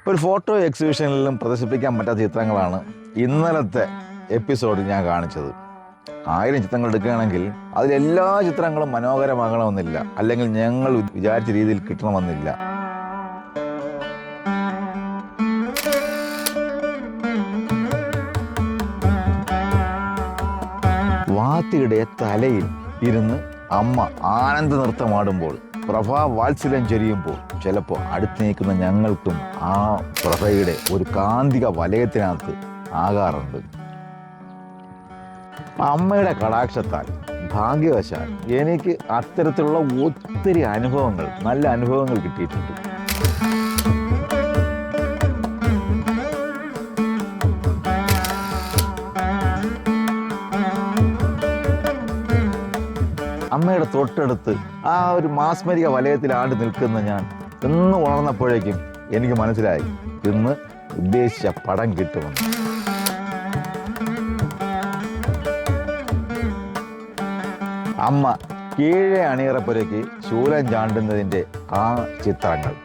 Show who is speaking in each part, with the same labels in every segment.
Speaker 1: ഒരു ഫോട്ടോ എക്സിബിഷനിലും പ്രദർശിപ്പിക്കാൻ പറ്റാത്ത ചിത്രങ്ങളാണ് ഇന്നലത്തെ എപ്പിസോഡിൽ ഞാൻ കാണിച്ചത്. 1000 ചിത്രങ്ങൾ എടുക്കുകയാണെങ്കിൽ അതിലെല്ലാ ചിത്രങ്ങളും മനോഹരമാകണമെന്നില്ല, അല്ലെങ്കിൽ ഞങ്ങൾ വിചാരിച്ച രീതിയിൽ കിട്ടണമെന്നില്ല. വാത്തിയുടെ തലയിൽ ഇരുന്ന് അമ്മ ആനന്ദ നൃത്തമാടുമ്പോൾ, പ്രഭാ വാത്സല്യം ചൊരിയുമ്പോൾ ചിലപ്പോൾ അടുത്ത് നിൽക്കുന്ന ഞങ്ങൾക്കും ആ പ്രഭയുടെ ഒരു കാന്തിക വലയത്തിനകത്ത് ആകാറുണ്ട്. അമ്മയുടെ കടാക്ഷത്താൽ ഭാഗ്യവശാൽ എനിക്ക് അത്തരത്തിലുള്ള ഒത്തിരി അനുഭവങ്ങൾ, നല്ല അനുഭവങ്ങൾ കിട്ടിയിട്ടുണ്ട്. അമ്മയുടെ തൊട്ടടുത്ത് ആ ഒരു മാസ്മരിക വലയത്തിലാണ്ട് നിൽക്കുന്ന ഞാൻ ഇന്ന് ഉണർന്നപ്പോഴേക്കും എനിക്ക് മനസ്സിലായി ഇന്ന് ഉദ്ദേശിച്ച പടം കിട്ടുമെന്ന്. അമ്മ കീഴെ അണിയറപ്പുരയ്ക്ക് ശൂലം ചാണ്ടുന്നതിൻ്റെ ആ ചിത്രങ്ങൾ.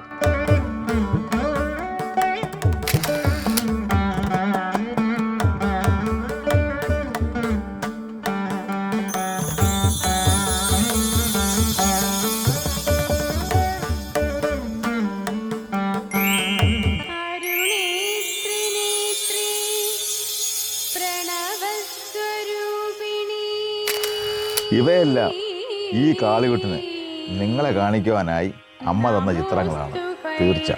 Speaker 1: ഇവയെല്ലാം ഈ കാളികുട്ടിന് നിങ്ങളെ കാണിക്കുവാനായി അമ്മ തന്ന ചിത്രങ്ങളാണ്. തീർച്ച.